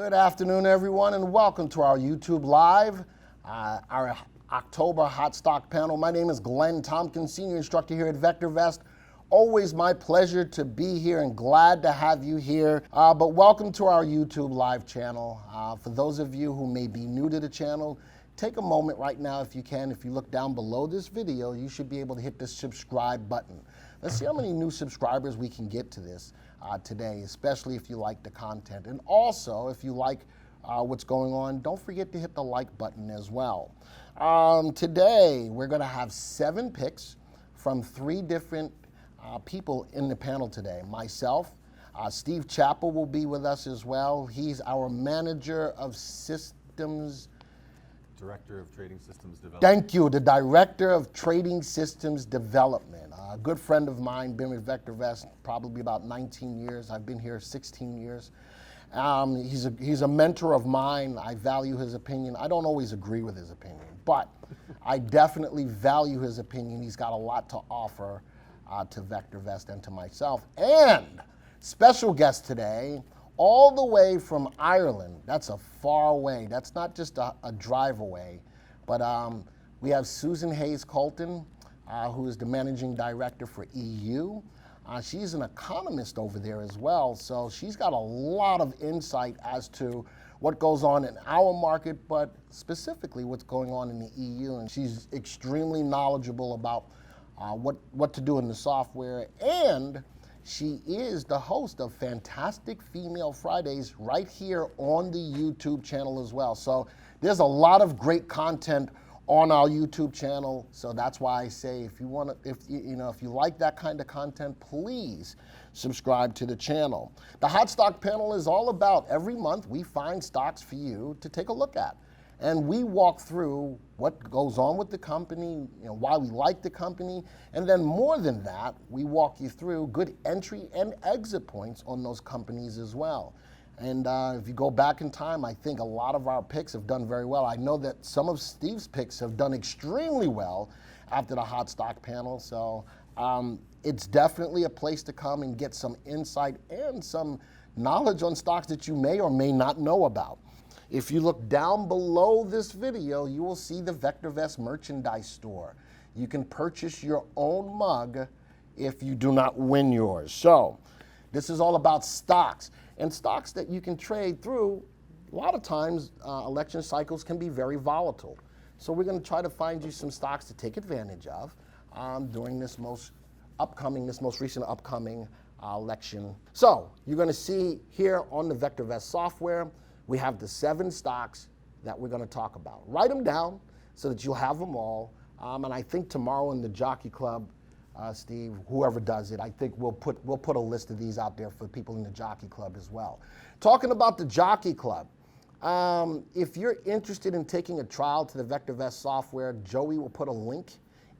Good afternoon, everyone, and welcome to our YouTube Live, our October Hot Stock panel. My name is Glenn Tompkins, Senior Instructor here at VectorVest. Always my pleasure to be here and glad to have you here. But welcome to our YouTube Live channel. For those of you who may be new to the channel, take a moment right now if you can. If you look down below this video, you should be able to hit the subscribe button. Let's see how many new subscribers we can get to this today, especially if you like the content. And also, if you like what's going on, don't forget to hit the like button as well. Today, we're going to have 7 picks from 3 different people in the panel today. Myself, Steve Chappell will be with us as well. He's our Manager of Systems. Director of Trading Systems Development. Thank you, the Director of Trading Systems Development. A good friend of mine, been with VectorVest probably about 19 years. I've been here 16 years. He's a mentor of mine. I value his opinion. I don't always agree with his opinion, but I definitely value his opinion. He's got a lot to offer to VectorVest and to myself. And special guest today, all the way from Ireland. That's a far away. That's not just a drive away. But we have Susan Hayes-Colton, who is the Managing Director for EU. She's an economist over there as well, so she's got a lot of insight as to what goes on in our market, but specifically what's going on in the EU. And she's extremely knowledgeable about what to do in the software, and she is the host of Fantastic Female Fridays right here on the YouTube channel as well. So there's a lot of great content on our YouTube channel. So that's why I say if you like that kind of content, please subscribe to the channel. The Hot Stock panel is all about every month we find stocks for you to take a look at. And we walk through what goes on with the company, why we like the company, and then more than that, we walk you through good entry and exit points on those companies as well. And if you go back in time, I think a lot of our picks have done very well. I know that some of Steve's picks have done extremely well after the Hot Stock panel, so it's definitely a place to come and get some insight and some knowledge on stocks that you may or may not know about. If you look down below this video, you will see the VectorVest merchandise store. You can purchase your own mug if you do not win yours. So this is all about stocks, and stocks that you can trade through. A lot of times, election cycles can be very volatile. So we're going to try to find you some stocks to take advantage of during this most recent upcoming election. So you're going to see here on the VectorVest software, we have the 7 stocks that we're going to talk about. Write them down so that you'll have them all. And I think tomorrow in the Jockey Club, Steve, whoever does it, I think we'll put a list of these out there for people in the Jockey Club as well. Talking about the Jockey Club, if you're interested in taking a trial to the VectorVest software, Joey will put a link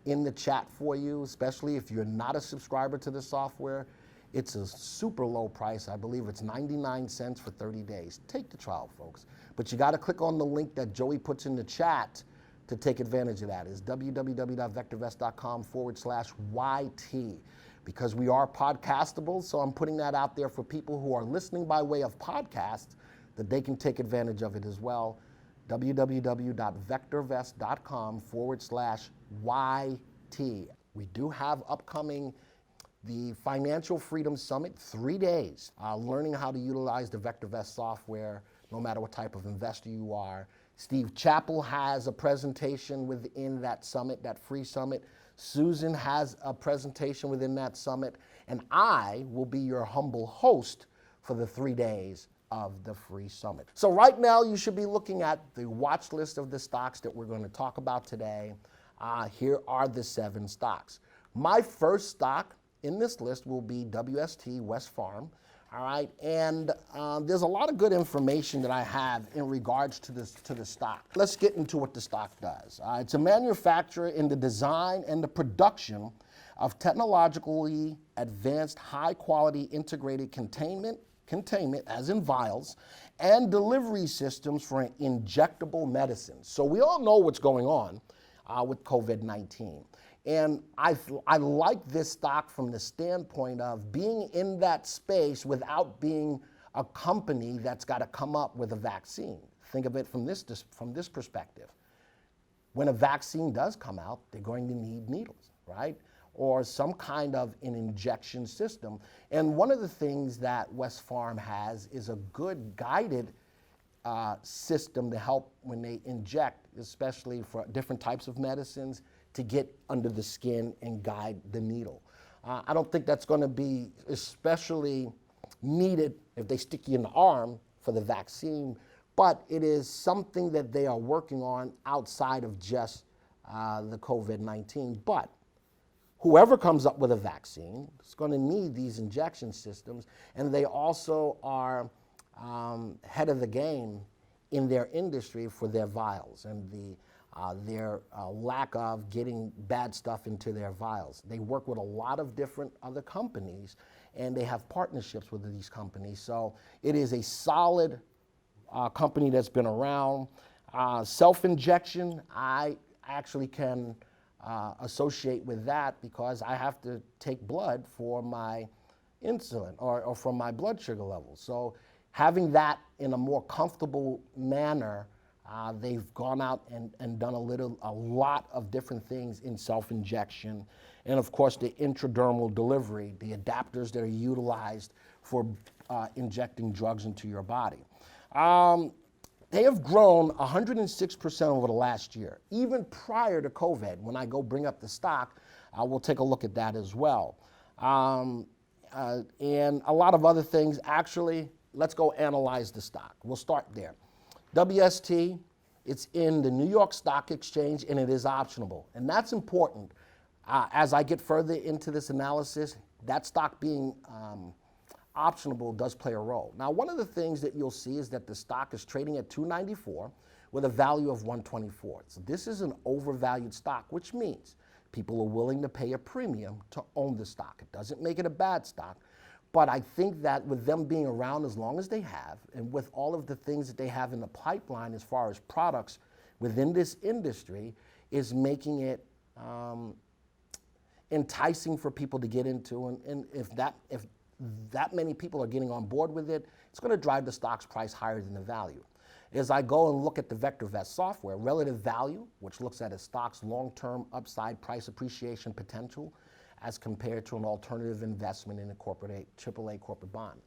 in the chat for you, especially if you're not a subscriber to the software. It's a super low price. I believe it's 99 cents for 30 days. Take the trial, folks. But you got to click on the link that Joey puts in the chat to take advantage of that. It's www.vectorvest.com/YT. Because we are podcastable, so I'm putting that out there for people who are listening by way of podcasts that they can take advantage of it as well. www.vectorvest.com/YT. We do have upcoming the Financial Freedom Summit, 3 days, learning how to utilize the VectorVest software, no matter what type of investor you are. Steve Chappell has a presentation within that summit, that free summit. Susan has a presentation within that summit, and I will be your humble host for the 3 days of the free summit. So right now, you should be looking at the watch list of the stocks that we're going to talk about today. Here are the 7 stocks. My first stock in this list will be Wst West Farm. All right, and there's a lot of good information that I have in regards to the stock. Let's get into what the stock does. It's a manufacturer in the design and the production of technologically advanced, high-quality integrated containment, as in vials, and delivery systems for injectable medicines. So we all know what's going on with COVID-19. And I like this stock from the standpoint of being in that space without being a company that's got to come up with a vaccine. Think of it from this perspective. When a vaccine does come out, they're going to need needles, right? Or some kind of an injection system. And one of the things that West Farm has is a good guided system to help when they inject, especially for different types of medicines, to get under the skin and guide the needle. I don't think that's going to be especially needed if they stick you in the arm for the vaccine, but it is something that they are working on outside of just the COVID-19. But whoever comes up with a vaccine is going to need these injection systems, and they also are head of the game in their industry for their vials and their lack of getting bad stuff into their vials. They work with a lot of different other companies, and they have partnerships with these companies. So it is a solid company that's been around. Self-injection, I actually can associate with that because I have to take blood for my insulin or for my blood sugar levels. So having that in a more comfortable manner, they've gone out and done a lot of different things in self-injection. And of course, the intradermal delivery, the adapters that are utilized for injecting drugs into your body. They have grown 106% over the last year. Even prior to COVID, when I go bring up the stock, we'll take a look at that as well. And a lot of other things. Actually, let's go analyze the stock. We'll start there. WST, it's in the New York Stock Exchange, and it is optionable. And that's important. As I get further into this analysis, that stock being optionable does play a role. Now, one of the things that you'll see is that the stock is trading at $294 with a value of $124. So this is an overvalued stock, which means people are willing to pay a premium to own the stock. It doesn't make it a bad stock, but I think that with them being around as long as they have, and with all of the things that they have in the pipeline as far as products within this industry, is making it enticing for people to get into. And if that many people are getting on board with it, it's going to drive the stock's price higher than the value. As I go and look at the VectorVest software, relative value, which looks at a stock's long-term upside price appreciation potential as compared to an alternative investment in a AAA corporate bond.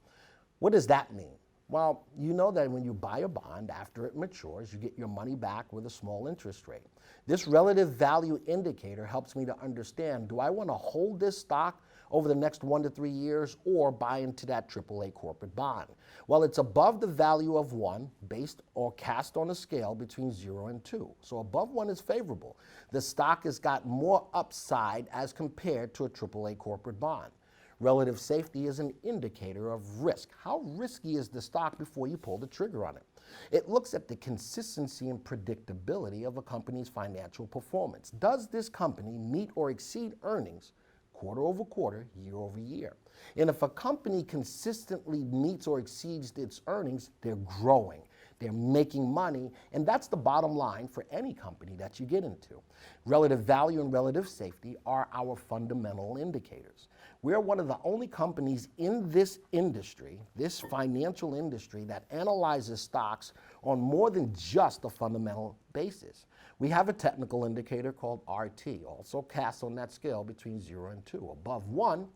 What does that mean? Well, you know that when you buy a bond, after it matures, you get your money back with a small interest rate. This relative value indicator helps me to understand, do I want to hold this stock over the next 1 to 3 years or buy into that AAA corporate bond? Well, it's above the value of 1 based or cast on a scale between 0 and 2. So above 1 is favorable. The stock has got more upside as compared to a AAA corporate bond. Relative safety is an indicator of risk. How risky is the stock before you pull the trigger on it? It looks at the consistency and predictability of a company's financial performance. Does this company meet or exceed earnings quarter over quarter, year over year? And if a company consistently meets or exceeds its earnings, they're growing, they're making money, and that's the bottom line for any company that you get into. Relative value and relative safety are our fundamental indicators. We're one of the only companies in this industry, this financial industry, that analyzes stocks on more than just a fundamental basis. We have a technical indicator called RT, also cast on that scale between 0 and 2. Above 1,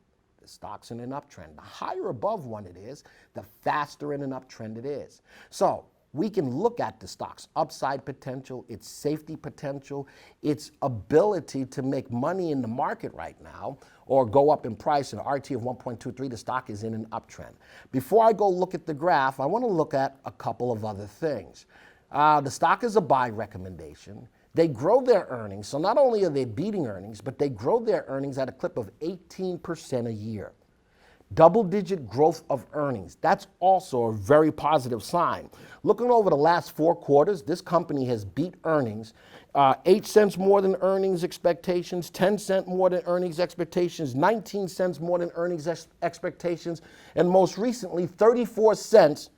the stock's in an uptrend. The higher above 1 it is, the faster in an uptrend it is. So we can look at the stock's upside potential, its safety potential, its ability to make money in the market right now or go up in price. An RT of 1.23, the stock is in an uptrend. Before I go look at the graph, I want to look at a couple of other things. The stock is a buy recommendation. They grow their earnings, so not only are they beating earnings, but they grow their earnings at a clip of 18% a year. Double-digit growth of earnings. That's also a very positive sign. Looking over the last 4 quarters, this company has beat earnings 8 cents more than earnings expectations, 10 cents more than earnings expectations, 19 cents more than earnings expectations, and most recently 34 cents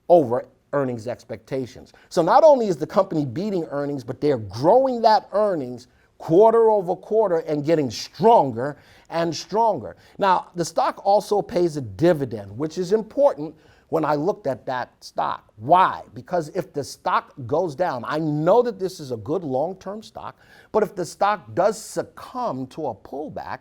over earnings expectations. So not only is the company beating earnings, but they're growing that earnings quarter over quarter and getting stronger and stronger. Now, the stock also pays a dividend, which is important when I looked at that stock. Why? Because if the stock goes down, I know that this is a good long-term stock, but if the stock does succumb to a pullback,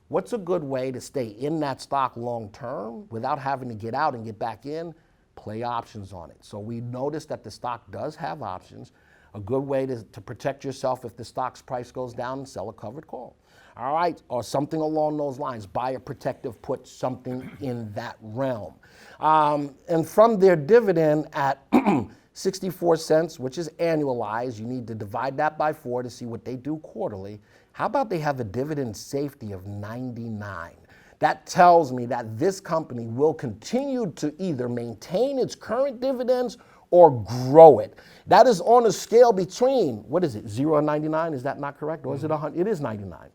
what's a good way to stay in that stock long-term without having to get out and get back in? Play options on it. So we noticed that the stock does have options. A good way to protect yourself if the stock's price goes down and sell a covered call. All right, or something along those lines. Buy a protective put, something in that realm. And from their dividend at 64 cents, which is annualized, you need to divide that by 4 to see what they do quarterly. How about they have a dividend safety of 99? That tells me that this company will continue to either maintain its current dividends or grow it. That is on a scale between, what is it, 0 and 99? Is that not correct? Or is it 100? It is 99.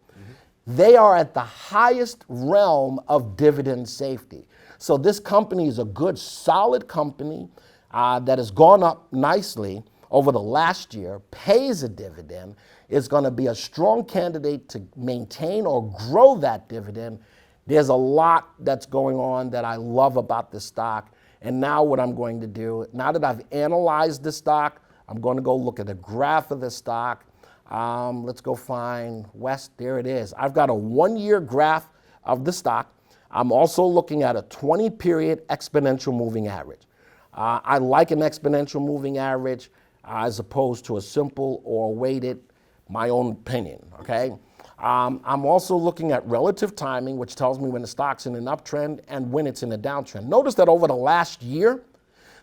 They are at the highest realm of dividend safety. So this company is a good, solid company that has gone up nicely over the last year, pays a dividend, is going to be a strong candidate to maintain or grow that dividend. There's a lot that's going on that I love about the stock. And now what I'm going to do, now that I've analyzed the stock, I'm going to go look at the graph of the stock. Let's go find West. There it is. I've got a 1-year graph of the stock. I'm also looking at a 20-period exponential moving average. I like an exponential moving average as opposed to a simple or weighted, my own opinion, okay? I'm also looking at relative timing, which tells me when the stock's in an uptrend and when it's in a downtrend. Notice that over the last year,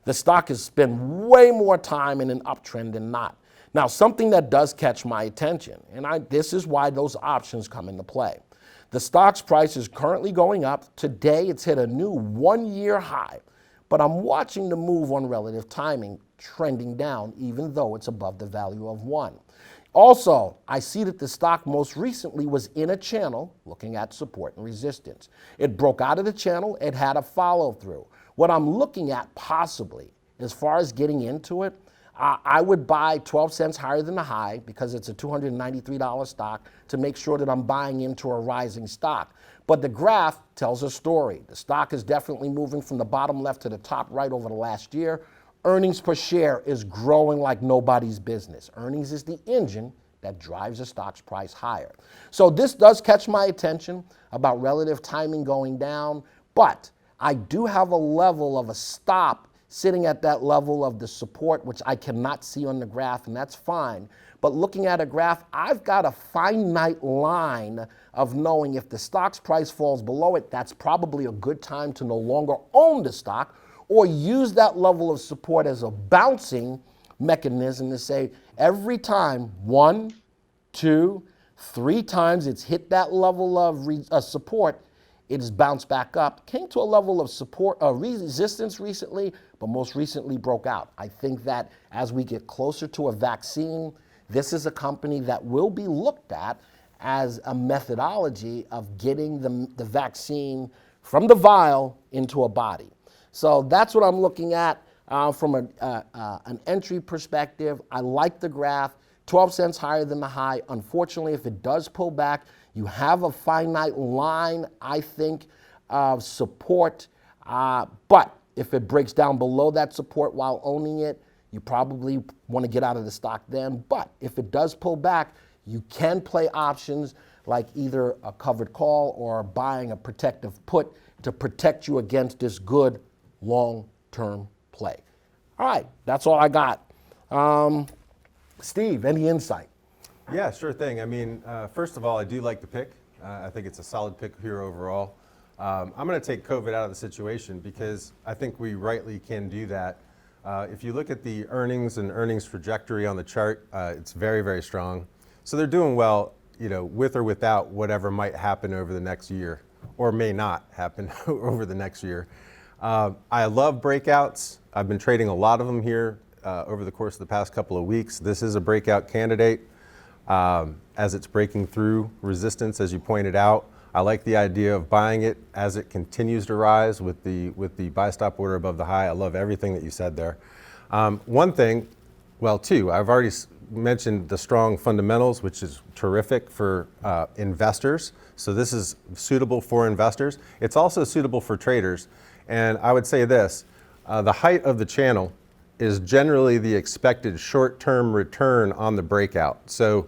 the stock has spent way more time in an uptrend than not. Now, something that does catch my attention, and this is why those options come into play. The stock's price is currently going up. Today, it's hit a new 1-year high, but I'm watching the move on relative timing trending down, even though it's above the value of 1. Also, I see that the stock most recently was in a channel looking at support and resistance. It broke out of the channel. It had a follow-through. What I'm looking at possibly, as far as getting into it, I would buy 12 cents higher than the high because it's a $293 stock to make sure that I'm buying into a rising stock. But the graph tells a story. The stock is definitely moving from the bottom left to the top right over the last year. Earnings per share is growing like nobody's business. Earnings is the engine that drives the stock's price higher. So this does catch my attention about relative timing going down, but I do have a level of a stop sitting at that level of the support, which I cannot see on the graph, and that's fine. But looking at a graph, I've got a finite line of knowing if the stock's price falls below it, that's probably a good time to no longer own the stock or use that level of support as a bouncing mechanism to say every time 1, 2, 3 times it's hit that level of support, it has bounced back up, came to a level of support, resistance recently, but most recently broke out. I think that as we get closer to a vaccine, this is a company that will be looked at as a methodology of getting the vaccine from the vial into a body. So that's what I'm looking at from an entry perspective. I like the graph, 12 cents higher than the high. Unfortunately, if it does pull back, you have a finite line, I think, of support. But if it breaks down below that support while owning it, you probably want to get out of the stock then. But if it does pull back, you can play options like either a covered call or buying a protective put to protect you against this good long-term play. All right, that's all I got. Steve, any insight? Yeah, sure thing. I mean, first of all, I do like the pick. I think it's a solid pick here overall. I'm going to take COVID out of the situation because I think we rightly can do that. If you look at the earnings and earnings trajectory on the chart, it's very, very strong. So they're doing well, you know, with or without whatever might happen over the next year or may not happen over the next year. I love breakouts. I've been trading a lot of them here over the course of the past couple of weeks. This is a breakout candidate as it's breaking through resistance, as you pointed out. I like the idea of buying it as it continues to rise with the buy stop order above the high. I love everything that you said there. One thing, well, two, I've already mentioned the strong fundamentals, which is terrific for investors. So this is suitable for investors. It's also suitable for traders. And I would say this, The height of the channel is generally the expected short-term return on the breakout. So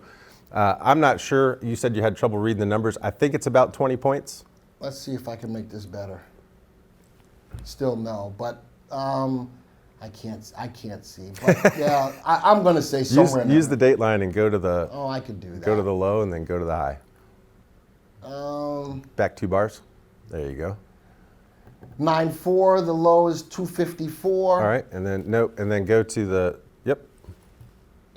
I'm not sure, you said you had trouble reading the numbers. I think it's about 20 points. Let's see if I can make this better. Still no, but I can't see. But yeah, I'm going to say somewhere. Use the date line and go to the. Oh, I could do that. Go to the low and then go to the high. Back 2 bars. There you go. 9.4. The low is 254. All right, and then nope, and then go to the. Yep.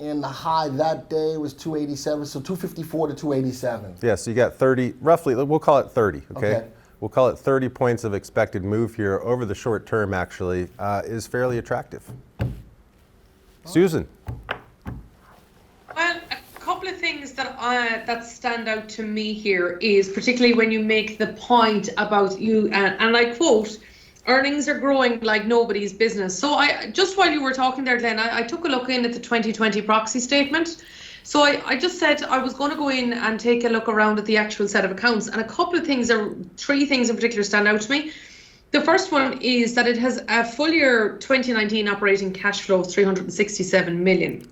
And the high that day was 287. So 254 to 287. Yeah, so you got 30, roughly. We'll call it 30. Okay. We'll call it 30 points of expected move here over the short term, actually, is fairly attractive. Susan. Well, a couple of things that stand out to me here is particularly when you make the point about you, and I quote, earnings are growing like nobody's business. So just while you were talking there, Glenn, I took a look in at the 2020 proxy statement. So I just said I was going to go in and take a look around at the actual set of accounts, and a couple of things, 3 things in particular stand out to me. The first one is that it has a full year 2019 operating cash flow of 367 million.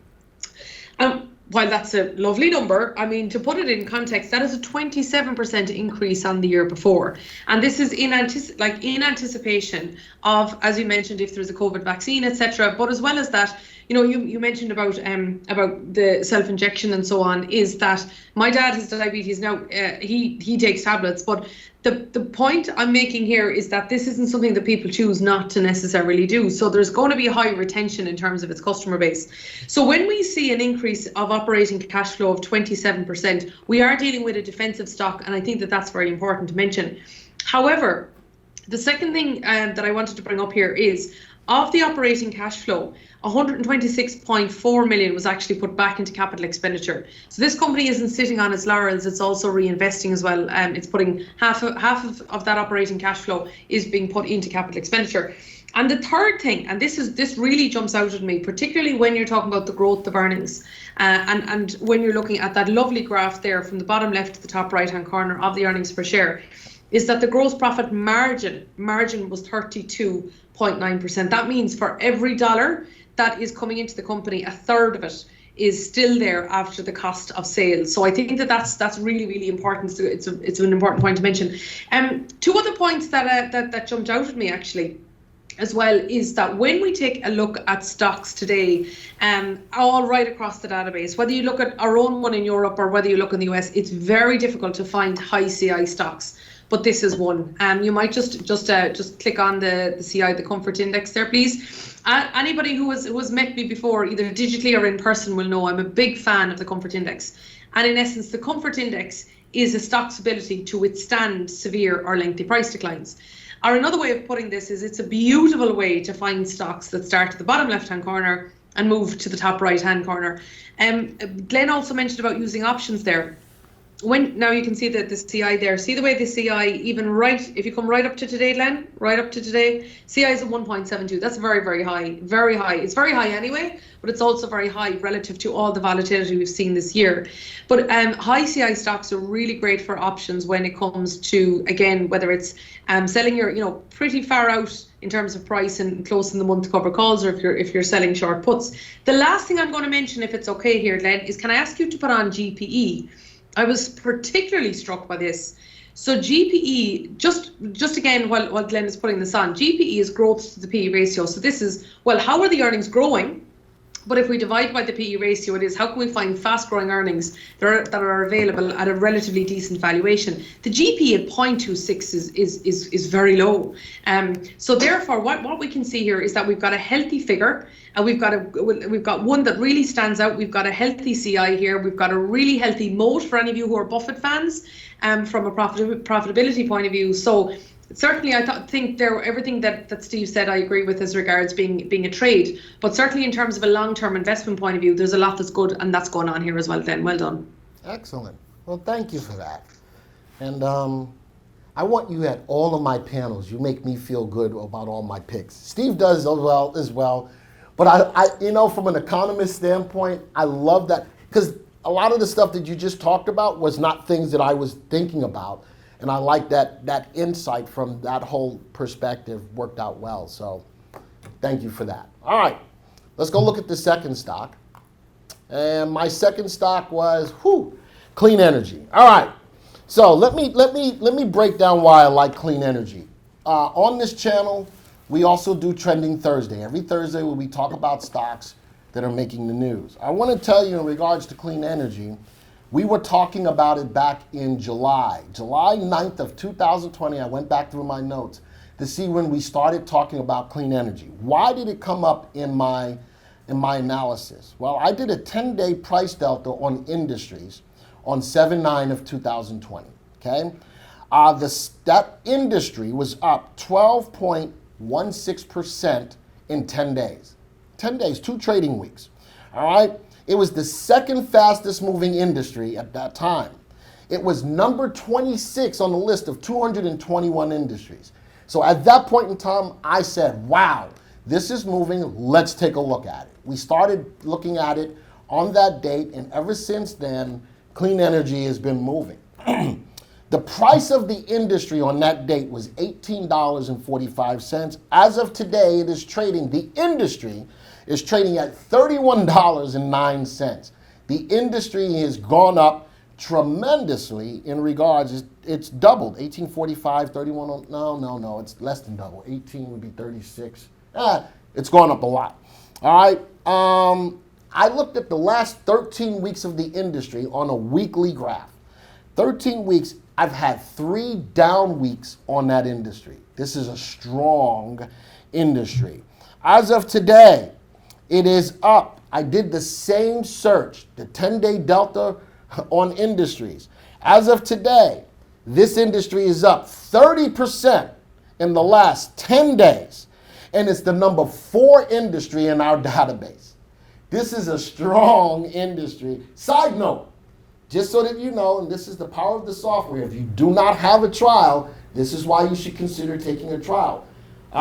While that's a lovely number, I mean, to put it in context, that is a 27% increase on the year before. And this is in anticipation of, as you mentioned, if there's a COVID vaccine, etc. But as well as that, you know, you mentioned about the self-injection and so on, is that my dad has diabetes now. He takes tablets, but the point I'm making here is that this isn't something that people choose not to necessarily do. So there's going to be a high retention in terms of its customer base. So when we see an increase of operating cash flow of 27%, we are dealing with a defensive stock, and I think that that's very important to mention. However, the second thing that I wanted to bring up here is, of the operating cash flow, 126.4 million was actually put back into capital expenditure. So this company isn't sitting on its laurels, it's also reinvesting as well. It's putting half of that operating cash flow is being put into capital expenditure. And the third thing, and this really jumps out at me, particularly when you're talking about the growth of earnings, and when you're looking at that lovely graph there from the bottom left to the top right hand corner of the earnings per share, is that the gross profit margin was 32.9%. That means for every dollar that is coming into the company, a third of it is still there after the cost of sales. So I think that that's really, really important. So it's an important point to mention. 2 other points that jumped out at me actually as well is that when we take a look at stocks today, all right across the database, whether you look at our own one in Europe or whether you look in the US, it's very difficult to find high CI stocks. But this is one. You might just click on the CI, the comfort index there, please. Anybody who has met me before, either digitally or in person, will know I'm a big fan of the comfort index. And in essence, the comfort index is a stock's ability to withstand severe or lengthy price declines. Or another way of putting this is it's a beautiful way to find stocks that start at the bottom left-hand corner and move to the top right-hand corner. Glenn also mentioned about using options there. Now you can see the CI there. See the way the CI, even right, if you come right up to today, Glenn, right up to today, CI is at 1.72. That's very, very high, very high. It's very high anyway, but it's also very high relative to all the volatility we've seen this year. But high CI stocks are really great for options when it comes to, again, whether it's selling your, pretty far out in terms of price and close in the month to cover calls, or if you're selling short puts. The last thing I'm going to mention, if it's okay here, Glenn, is can I ask you to put on GPE? I was particularly struck by this. So GPE, just again, while Glenn is putting this on, GPE is growth to the PE ratio. So this is, well, how are the earnings growing? But if we divide by the PE ratio, it is how can we find fast growing earnings that are available at a relatively decent valuation? The GPE at 0.26 is very low. So therefore, what we can see here is that we've got a healthy figure, and we've got one that really stands out. We've got a healthy CI here. We've got a really healthy moat for any of you who are Buffett fans, from a profitability point of view. So certainly, I think everything that Steve said, I agree with as regards being a trade. But certainly, in terms of a long-term investment point of view, there's a lot that's good, and that's going on here as well. Then, well done. Excellent. Well, thank you for that. And I want you at all of my panels. You make me feel good about all my picks. Steve does as well. But I from an economist standpoint, I love that, because a lot of the stuff that you just talked about was not things that I was thinking about. And I like that insight from that whole perspective worked out well. So Thank you for that. All right, let's go look at the second stock. And my second stock was clean energy. All right, so let me break down why I like clean energy. On this channel, we also do Trending Thursday. Every Thursday, where we talk about stocks that are making the news. I want to tell you in regards to clean energy, we were talking about it back in July 9th of 2020. I went back through my notes to see when we started talking about clean energy. Why did it come up in my analysis? Well, I did a 10-day price delta on industries on 7/9 of 2020. Okay, that industry was up 12.16% in 10 days. 10 days, 2 trading weeks. All right. It was the second fastest moving industry at that time. It was number 26 on the list of 221 industries. So at that point in time, I said, wow, this is moving. Let's take a look at it. We started looking at it on that date, and ever since then, clean energy has been moving. The price of the industry on that date was $18.45. As of today, it is trading, the industry is trading at $31.09. The industry has gone up tremendously in regards, it's doubled, 1845, 31, no, it's less than double. 18 would be 36. It's gone up a lot. All right, I looked at the last 13 weeks of the industry on a weekly graph. 13 weeks, I've had 3 down weeks on that industry. This is a strong industry. As of today, it is up. I did the same search, the 10-day delta on industries. As of today, this industry is up 30% in the last 10 days, and it's the number 4 industry in our database. This is a strong industry. Side note, just so that you know, and this is the power of the software, if you do not have a trial, this is why you should consider taking a trial.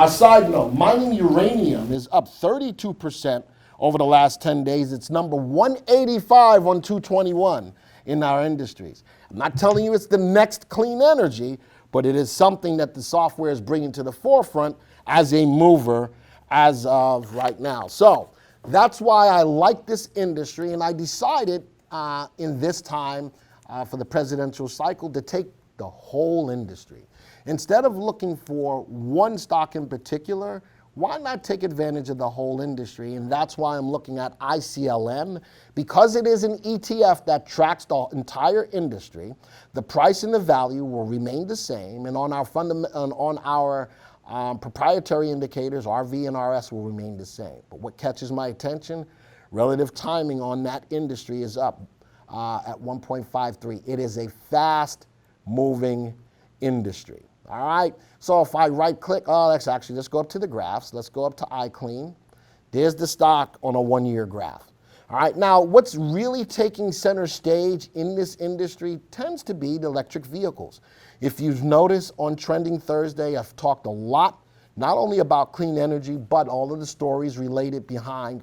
Side note, mining uranium is up 32% over the last 10 days. It's number 185 on 221 in our industries. I'm not telling you it's the next clean energy, but it is something that the software is bringing to the forefront as a mover as of right now. So that's why I like this industry, and I decided in this time for the presidential cycle to take the whole industry. Instead of looking for one stock in particular, why not take advantage of the whole industry? And that's why I'm looking at ICLM. Because it is an ETF that tracks the entire industry, the price and the value will remain the same, and on our proprietary indicators, RV and RS will remain the same. But what catches my attention, relative timing on that industry is up at 1.53. It is a fast moving industry. All right, so if I right click, let's go up to the graphs. Let's go up to iClean. There's the stock on a 1-year graph. All right, now what's really taking center stage in this industry tends to be the electric vehicles. If you've noticed on Trending Thursday, I've talked a lot, not only about clean energy, but all of the stories related behind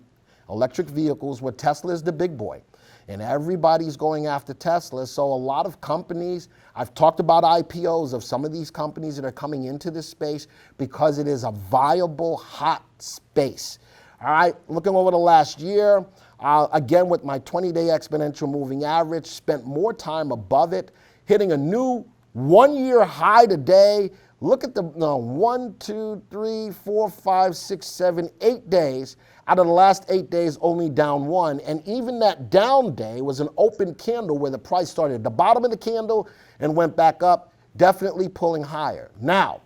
electric vehicles, where Tesla is the big boy. And everybody's going after Tesla. So a lot of companies, I've talked about IPOs of some of these companies that are coming into this space because it is a viable, hot space. All right, looking over the last year, again with my 20-day exponential moving average, spent more time above it, hitting a new 1-year high today. Look at the 1, 2, 3, 4, 5, 6, 7, 8 days. Out of the last 8 days, only down 1. And even that down day was an open candle where the price started at the bottom of the candle and went back up, definitely pulling higher. Now,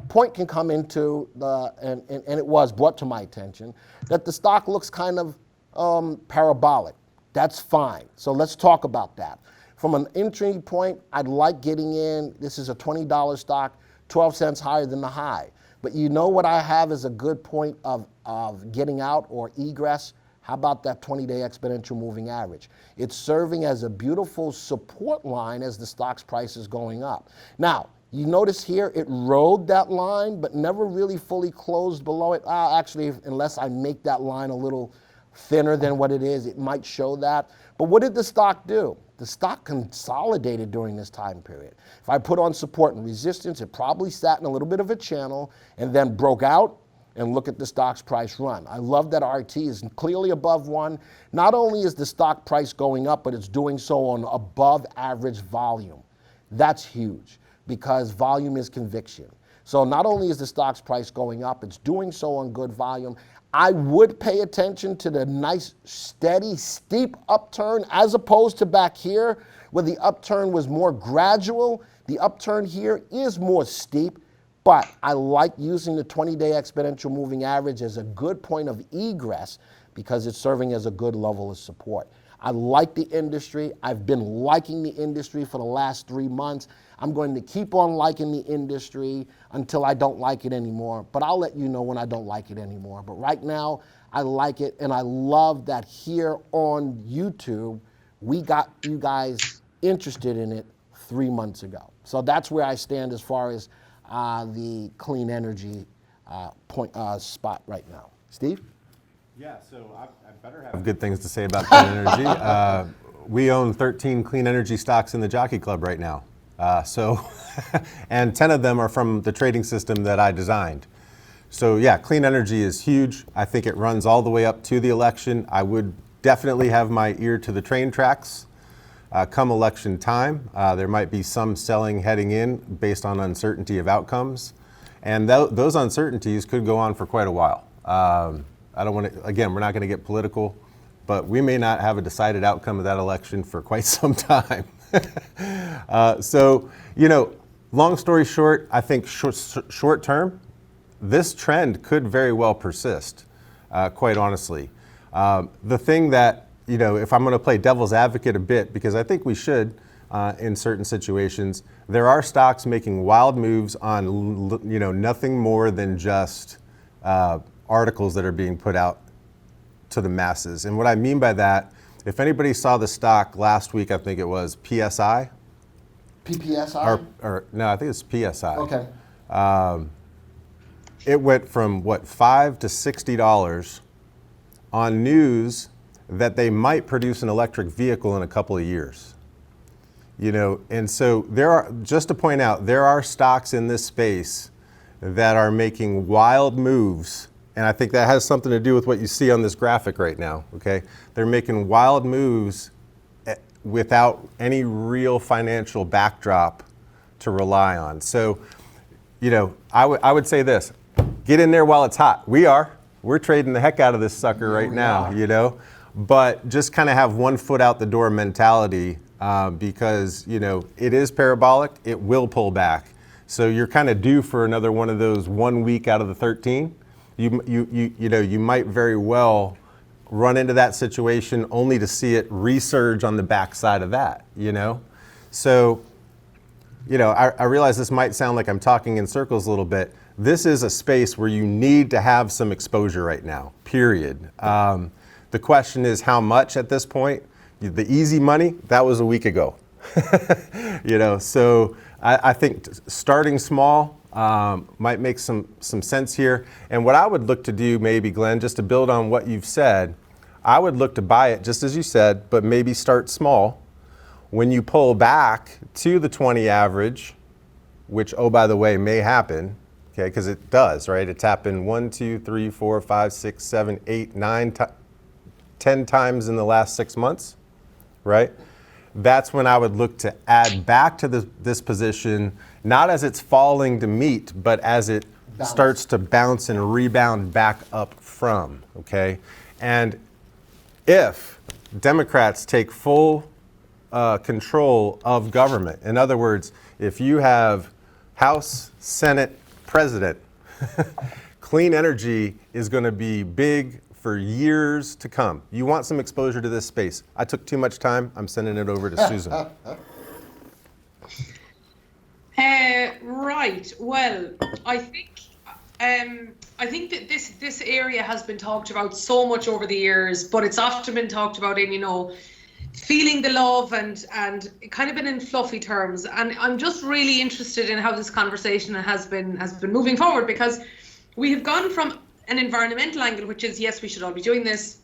point can come into and it was brought to my attention that the stock looks kind of parabolic. That's fine. So let's talk about that. From an entry point, I'd like getting in. This is a $20 stock, 12 cents higher than the high. But you know what I have as a good point of getting out or egress? How about that 20-day exponential moving average? It's serving as a beautiful support line as the stock's price is going up. Now, you notice here it rode that line, but never really fully closed below it. Actually, unless I make that line a little thinner than what it is, it might show that. But what did the stock do? The stock consolidated during this time period. If I put on support and resistance, it probably sat in a little bit of a channel and then broke out and look at the stock's price run. I love that RT is clearly above 1. Not only is the stock price going up, but it's doing so on above average volume. That's huge because volume is conviction. So not only is the stock's price going up, it's doing so on good volume. I would pay attention to the nice, steady, steep upturn as opposed to back here where the upturn was more gradual. The upturn here is more steep, but I like using the 20-day exponential moving average as a good point of egress because it's serving as a good level of support. I like the industry. I've been liking the industry for the last 3 months. I'm going to keep on liking the industry until I don't like it anymore, but I'll let you know when I don't like it anymore. But right now, I like it, and I love that here on YouTube, we got you guys interested in it 3 months ago. So that's where I stand as far as the clean energy spot right now. Steve? Yeah, so I better have good things to say about clean energy. We own 13 clean energy stocks in the Jockey Club right now. And 10 of them are from the trading system that I designed. So yeah, clean energy is huge. I think it runs all the way up to the election. I would definitely have my ear to the train tracks come election time. There might be some selling heading in based on uncertainty of outcomes. And those uncertainties could go on for quite a while. I don't want to, again, we're not going to get political, but we may not have a decided outcome of that election for quite some time. So, you know, long story short, I think short term, this trend could very well persist, quite honestly. The thing that, you know, if I'm going to play devil's advocate a bit, because I think we should in certain situations, there are stocks making wild moves on, you know, nothing more than just articles that are being put out to the masses. And what I mean by that, if anybody saw the stock last week, I think it was PSI. PPSI? Or no, I think it's PSI. Okay. It went from what, $5 to $60 on news that they might produce an electric vehicle in a couple of years. You know, and so there are, just to point out, there are stocks in this space that are making wild moves. And I think that has something to do with what you see on this graphic right now, okay? They're making wild moves without any real financial backdrop to rely on. So, you know, I would say this, get in there while it's hot. We're trading the heck out of this sucker right now, you know? But just kind of have one foot out the door mentality because, you know, it is parabolic, it will pull back. So you're kind of due for another one of those 1 week out of the 13. You know, you might very well run into that situation only to see it resurge on the backside of that, you know? So, you know, I realize this might sound like I'm talking in circles a little bit. This is a space where you need to have some exposure right now, period. The question is how much at this point? The easy money, that was a week ago. You know, so I think starting small might make some sense here. And what I would look to do maybe, Glenn, just to build on what you've said, I would look to buy it just as you said, but maybe start small. When you pull back to the 20 average, which, oh, by the way, may happen, okay, because it does, right? It's happened 1, 2, 3, 4, 5, 6, 7, 8, 9, 10 times in the last 6 months, right? That's when I would look to add back to this position, not as it's falling to meet, but as it starts to bounce and rebound back up from, okay? And if Democrats take full control of government, in other words, if you have House, Senate, President, clean energy is going to be big for years to come. You want some exposure to this space. I took too much time. I'm sending it over to Susan. Right. Well, I think that this area has been talked about so much over the years, but it's often been talked about in, you know, feeling the love and kind of been in fluffy terms. And I'm just really interested in how this conversation has been moving forward, because we have gone from an environmental angle, which is, yes, we should all be doing this.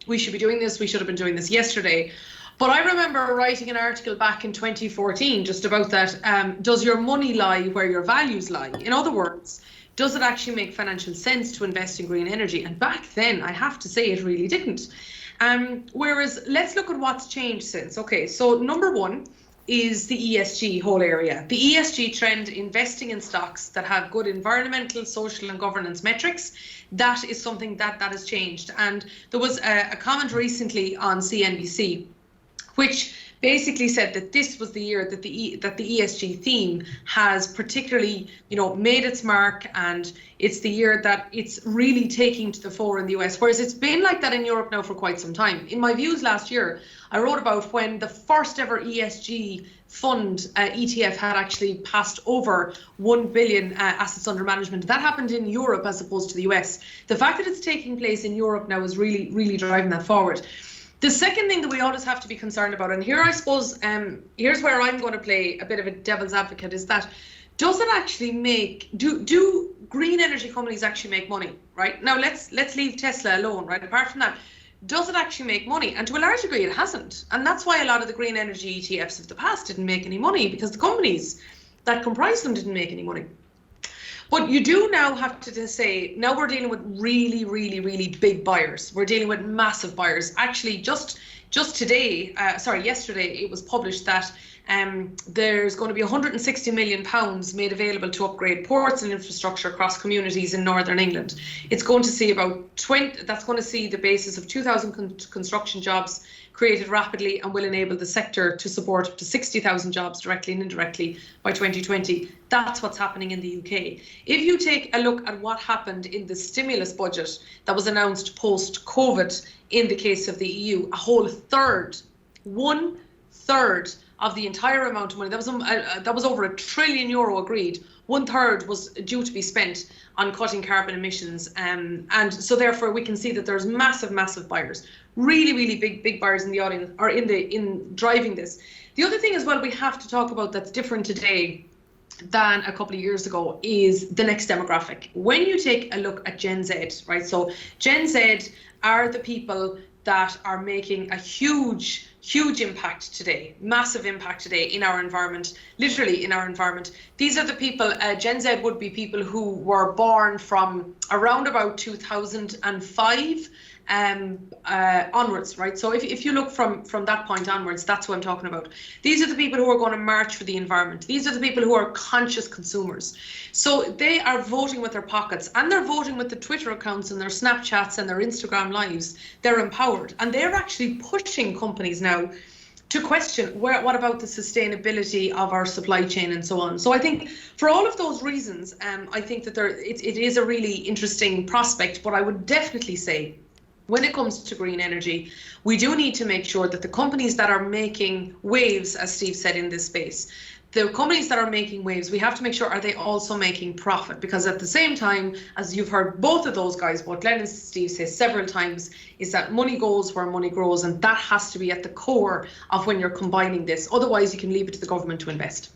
We should be doing this. We should have been doing this yesterday. But I remember writing an article back in 2014 just about that. Does your money lie where your values lie? In other words, does it actually make financial sense to invest in green energy? And back then, I have to say, it really didn't. Whereas, let's look at what's changed since. Okay, so number one is the ESG whole area. The ESG trend, investing in stocks that have good environmental, social and governance metrics, that is something that has changed. And there was a comment recently on CNBC, which basically said that this was the year that the ESG theme has particularly, made its mark, and it's the year that it's really taking to the fore in the US, whereas it's been like that in Europe now for quite some time. In my views last year, I wrote about when the first ever ESG fund ETF had actually passed over 1 billion assets under management. That happened in Europe as opposed to the US. The fact that it's taking place in Europe now is really, really driving that forward. The second thing that we always have to be concerned about, and here I suppose, here's where I'm going to play a bit of a devil's advocate, is that does it actually do green energy companies actually make money, right? Now let's leave Tesla alone, right? Apart from that, does it actually make money? And to a large degree, it hasn't. And that's why a lot of the green energy ETFs of the past didn't make any money, because the companies that comprise them didn't make any money. But you do now have to say, now we're dealing with really, really, really big buyers. We're dealing with massive buyers. Actually, just today, yesterday, it was published that there's going to be £160 million made available to upgrade ports and infrastructure across communities in Northern England. It's going to see that's going to see the basis of 2,000 construction jobs created rapidly, and will enable the sector to support up to 60,000 jobs directly and indirectly by 2020. That's what's happening in the UK. If you take a look at what happened in the stimulus budget that was announced post-COVID in the case of the EU, a whole third, 1/3 of the entire amount of money, that was over €1 trillion agreed, 1/3 was due to be spent on cutting carbon emissions, and so therefore we can see that there's massive buyers, really, really big buyers in the audience, or in driving this. The other thing as well we have to talk about that's different today than a couple of years ago is the next demographic. When you take a look at Gen Z, right? So Gen Z are the people that are making a huge impact today, massive impact today in our environment, literally in our environment. These are the people, Gen Z would be people who were born from around about 2005 onwards, right? So if you look from that point onwards, that's what I'm talking about. These are the people who are going to march for the environment. These are the people who are conscious consumers. So they are voting with their pockets, and they're voting with the Twitter accounts and their Snapchats and their Instagram lives. They're empowered, and they're actually pushing companies now to question what about the sustainability of our supply chain and so on. So I think for all of those reasons, I think that it is a really interesting prospect, but I would definitely say, when it comes to green energy, we do need to make sure that the companies that are making waves, as Steve said, in this space, the companies that are making waves, we have to make sure, are they also making profit? Because at the same time, as you've heard both of those guys, both Glenn and Steve, say several times, is that money goes where money grows, and that has to be at the core of when you're combining this. Otherwise, you can leave it to the government to invest.